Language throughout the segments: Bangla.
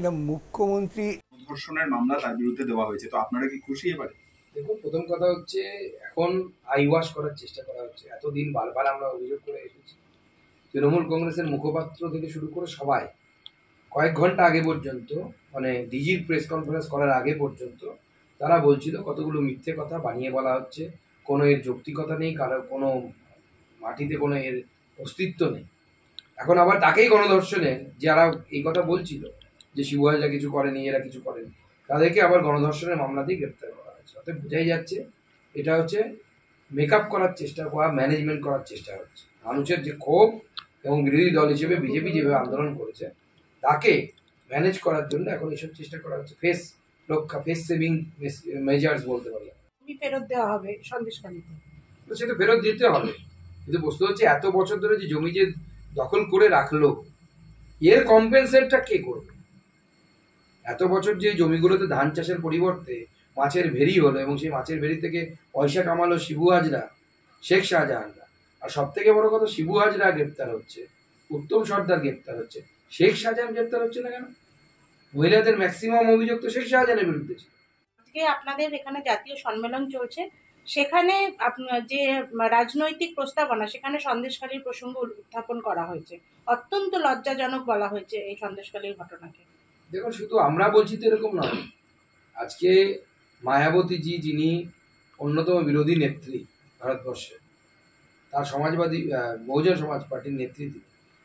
না, মুখ্যমন্ত্রী ধর্ষণের মামলা তার বিরুদ্ধে দেওয়া হয়েছে, তো আপনারা কি খুশি এবারে? দেখুন, প্রথম কথা হচ্ছে এখন আই ওয়াশ করার চেষ্টা করা হচ্ছে। এতদিন বারবার আমরা অভিযোগ করে এসেছি, তৃণমূল কংগ্রেসের মুখপাত্র থেকে শুরু করে সবাই কয়েক ঘন্টা আগে পর্যন্ত, মানে ডিজির প্রেস কনফারেন্স করার আগে পর্যন্ত তারা বলছিল কতগুলো মিথ্যে কথা বানিয়ে বলা হচ্ছে, কোনো এর যৌক্তিকতা নেই, কারো কোনো মাটিতে কোনো এর অস্তিত্ব নেই। এখন আবার তাকেই গণধর্ষণে যারা এই কথা বলছিল যে শিবু হাজরা কিছু করেনি, এরা কিছু করেনি, তাদেরকে আবার গণধর্ষণের মামলাতেই গ্রেপ্তার করা হয়েছে। অর্থাৎ বোঝাই যাচ্ছে এটা হচ্ছে মেকআপ করার চেষ্টা করা, ম্যানেজমেন্ট করার চেষ্টা হচ্ছে। মানুষের যে ক্ষোভ এবং বিরোধী দল হিসেবে বিজেপি যেভাবে আন্দোলন করেছে তাকে ম্যানেজ করার জন্য এখন এইসব চেষ্টা করা হচ্ছে। ফেস রক্ষা, ফেস সেভিং মেজার্স বলতে পারি। ফেরত দেওয়া হবে সন্দেশখালীতে, তো সেটা ফেরত দিতে হবে, কিন্তু বস্তু হচ্ছে এত বছর ধরে যে জমি যে দখল করে রাখলো, এর কম্পেনসেটটা কে করবে? এত বছর যে জমিগুলোতে ধান চাষের পরিবর্তে মাছের ভেরি হলো এবং সেই মাছের ভেরি থেকে পয়সা কামালো শিবু হাজরা, শেখ শাহজাহানরা। আর সব থেকে বড় কথা, শিবু হাজরা গ্রেপ্তার হচ্ছে, উত্তম সর্দার গ্রেপ্তার হচ্ছে, শেখ শাহজাহান গ্রেপ্তার হচ্ছে না কেন? মহিলাদের ম্যাক্সিমাম অভিযোগ তো শেখ শাহজাহানের বিরুদ্ধে ছিল। আজকে আপনাদের এখানে জাতীয় সম্মেলন চলছে, সেখানে যে রাজনৈতিক প্রস্তাবনা, সেখানে সন্দেশখালীর প্রসঙ্গ উত্থাপন করা হয়েছে। অত্যন্ত লজ্জাজনক বলা হয়েছে এই সন্দেশখালীর ঘটনাকে। দেখুন, শুধু আমরা বলছি তো এরকম নয়। আজকে মায়াবতীজি, যিনি অন্যতম বিরোধী নেত্রী ভারতবর্ষে, তার সমাজবাদী বহুজন সমাজ পার্টির নেত্রী,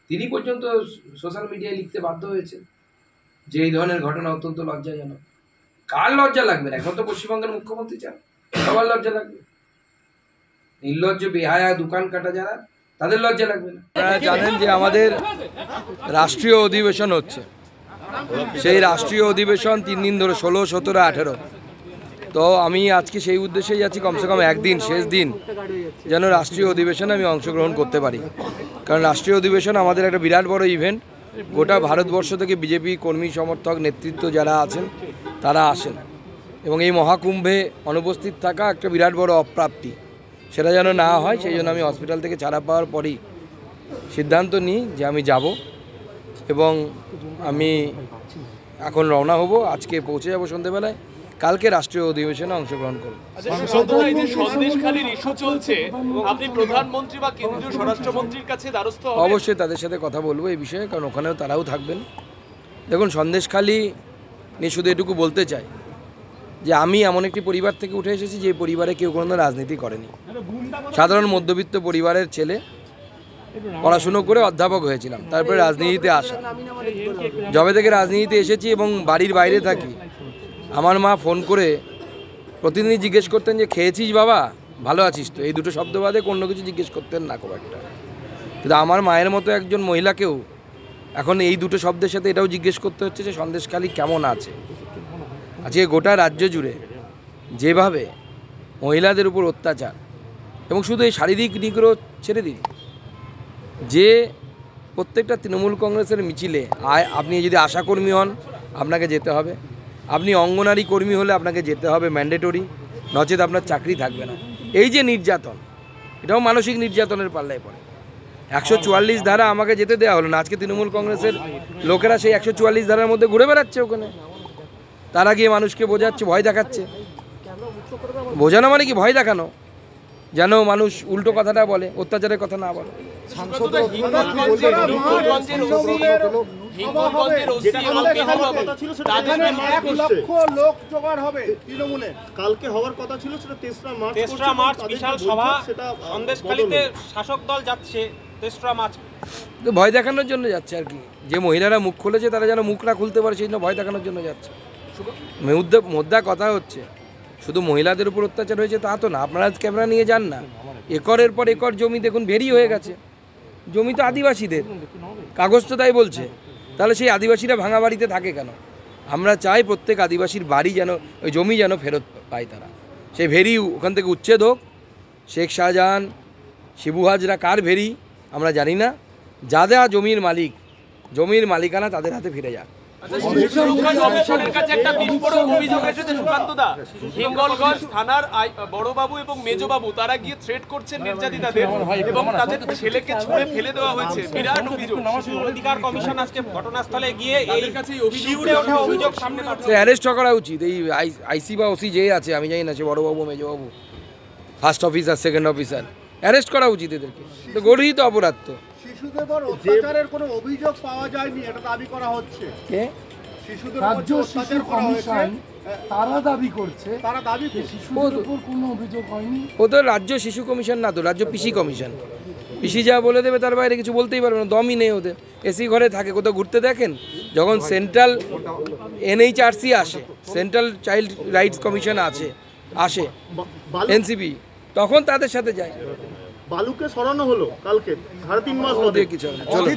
তিনি পর্যন্ত সোশ্যাল মিডিয়ায় লিখতে বাধ্য হয়েছেন যে এই ধরনের ঘটনা অত্যন্ত লজ্জাজনক। কার লজ্জা লাগবে না? এখন তো পশ্চিমবঙ্গের মুখ্যমন্ত্রী চান, সবার লজ্জা লাগবে। নির্লজ্জ বেহায়া দোকান কাটা যারা, তাদের লজ্জা লাগবে না? আপনারা জানেন যে আমাদের রাষ্ট্রীয় অধিবেশন হচ্ছে, সেই রাষ্ট্রীয় অধিবেশন 3 দিন ধরে, 16, 17, 18। তো আমি আজকে সেই উদ্দেশ্যে যাচ্ছি, কমসে কম একদিন, শেষ দিন, যেন রাষ্ট্রীয় অধিবেশনে আমি অংশগ্রহণ করতে পারি। কারণ রাষ্ট্রীয় অধিবেশন আমাদের একটা বিরাট বড় ইভেন্ট। গোটা ভারতবর্ষ থেকে বিজেপি কর্মী সমর্থক নেতৃত্ব যারা আছেন তারা আসেন, এবং এই মহাকুম্ভে অনুপস্থিত থাকা একটা বিরাট বড় অপ্রাপ্তি, সেটা যেন না হয় সেই জন্য আমি হসপিটাল থেকে ছাড়া পাওয়ার পরেই সিদ্ধান্ত নিই যে আমি যাব, এবং আমি এখন রওনা হব। আজকে পৌঁছে যাব সন্ধ্যেবেলায়, কালকে রাষ্ট্রীয় অধিবেশনে অংশগ্রহণ করব। সন্দেশখালীর ইস্যু চলছে, আপনি প্রধানমন্ত্রী বা কেন্দ্রীয় স্বরাষ্ট্রমন্ত্রীর কাছে দ্বারস্থ হবেন? অবশ্যই তাদের সাথে কথা বলবো এই বিষয়ে, কারণ ওখানেও তারাও থাকবেন। দেখুন, সন্দেশখালী নিয়ে শুধু এটুকু বলতে চাই যে আমি এমন একটি পরিবার থেকে উঠে এসেছি যে পরিবারে কেউ কোনো রাজনীতি করেনি। সাধারণ মধ্যবিত্ত পরিবারের ছেলে, পড়াশুনো করে অধ্যাপক হয়েছিলাম, তারপরে রাজনীতিতে আসা। যবে থেকে রাজনীতিতে এসেছি এবং বাড়ির বাইরে থাকি, আমার মা ফোন করে প্রতিদিনই জিজ্ঞেস করতেন যে খেয়েছিস বাবা, ভালো আছিস তো, এই দুটো শব্দ বাদে অন্য কিছু জিজ্ঞেস করতেন না খুব একটা। কিন্তু আমার মায়ের মতো একজন মহিলাকেও এখন এই দুটো শব্দের সাথে এটাও জিজ্ঞেস করতে হচ্ছে যে সন্দেশখালী কেমন আছে। আজকে গোটা রাজ্য জুড়ে যেভাবে মহিলাদের উপর অত্যাচার, এবং শুধু এই শারীরিক নিগ্রহ ছেড়ে দিন, যে প্রত্যেকটা তৃণমূল কংগ্রেসের মিছিলে আপনি যদি আশাকর্মী হন আপনাকে যেতে হবে, আপনি অঙ্গনারী কর্মী হলে আপনাকে যেতে হবে ম্যান্ডেটরি, নচেত আপনার চাকরি থাকবে না। এই যে নির্যাতন, এটাও মানসিক নির্যাতনের পাল্লায় পড়ে। 144 ধারা আমাকে যেতে দেওয়া হলো না। আজকে তৃণমূল কংগ্রেসের লোকেরা সেই 144 ধারার মধ্যে ঘুরে বেড়াচ্ছে ওখানে, তারা গিয়ে মানুষকে বোঝাচ্ছে, ভয় দেখাচ্ছে। বোঝানো মানে কি? ভয় দেখানো, যেন মানুষ উল্টো কথাটা বলে, অত্যাচারের কথা না বলে। কালকে হওয়ার কথা ছিল, সেটা 3রা মার্চ বিশাল সভা সন্দেশখালীতে, শাসক দল যাচ্ছে 3রা মার্চ। তো ভয় দেখানোর জন্য যাচ্ছে আর কি। যে মহিলারা মুখ খুলেছে তারা যেন মুখ না খুলতে পারে, সেই জন্য ভয় দেখানোর জন্য যাচ্ছে। মোদ্দা কথা হচ্ছে, শুধু মহিলাদের উপর অত্যাচার হয়েছে তা তো না। আপনারা ক্যামেরা নিয়ে যান না, একরের পর একর জমি দেখুন ভেরি হয়ে গেছে। জমি তো আদিবাসীদের, কাগজ তো তাই বলছে। তাহলে সেই আদিবাসীরা ভাঙা বাড়িতে থাকে কেন? আমরা চাই প্রত্যেক আদিবাসীর বাড়ি যেন, ওই জমি যেন ফেরত পায় তারা। সেই ভেরি ওখান থেকে উচ্ছেদ হোক। শেখ শাহজাহান, শিবু হাজরা কার ভেরি আমরা জানি না, যাদের জমির মালিক, জমির মালিকানা তাদের হাতে ফিরে যাক। কমিশনের কাছে একটা বিস্ফোরক অভিযোগ এসেছে সুকান্তদা। হিঙ্গলগঞ্জ থানার বড়বাবু এবং মেজবাবু তারা গিয়ে থ্রেট করছেন নির্যাতিতাদের এবং তাদের ছেলেকে ছুঁড়ে ফেলে দেওয়া হয়েছে। বিরাট অভিযোগ। শিশু অধিকার কমিশন আজকে ঘটনাস্থলে গিয়ে এই শিউরে ওঠা অভিযোগ সামনে সে অ্যারেস্ট করা উচিত। এই আইসি বা ওসি যে আছে আমি জানি না, সে বড়বাবু মেজবাবু first officer second officer, arrest করা উচিত এদেরকে। তো গর্হিত অপরাধ তো। শিশুদের উপর অত্যাচারের কোনো অভিযোগ পাওয়া যায়নি, এটা দাবি করা হচ্ছে। কে? শিশুদের রাজ্য শিশু কমিশন তারা দাবি করছে, তারা দাবি শিশুদের উপর কোনো অভিযোগ হয়নি। ও তো রাজ্য শিশু কমিশন না, তো রাজ্য পিসি কমিশন। পিসি যা বলে দেবে তার বাইরে কিছু বলতেই পারবে না, দমই নেই ওদের। এসি ঘরে থাকে, কোথাও ঘুরতে দেখেন? যখন সেন্ট্রাল NHRC আসে, সেন্ট্রাল চাইল্ড রাইটস কমিশন আসে NCB, তখন তাদের সাথে যায়। বালুকে সরানো হলো কালকে 3.5 মাস ওদের কিছু হবে না। চলো।